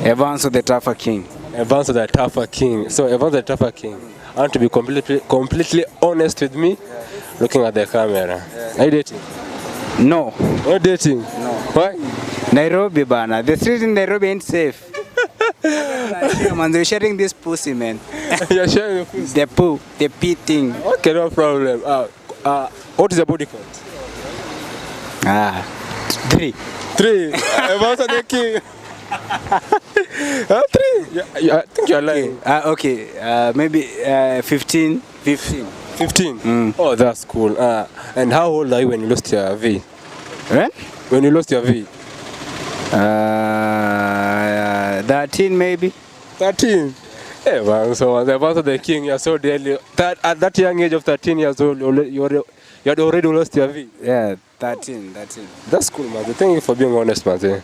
Evans the Tougher King. Evans the Tougher King. So Evans the Tougher King. I want to be completely honest with me, looking at the camera. Are you dating? No. Not dating? No. Why? Nairobi, bana. The street in Nairobi ain't safe. Man, they're sharing this pussy, man. You're sharing the pussy? The poo, the pee thing. Okay, no problem. What is the body count? 3. 3. Evans the King. 3. I think you're lying. Okay. Maybe 15. 15. 15? Oh, that's cool. And how old are you when you lost your V? When? When you lost your V? 13 maybe. 13? Hey man, so the Evans the King, you're so deadly. At that young age of 13 years old, you had already lost your V? Yeah, 13. That's cool, man. Thank you for being honest, man.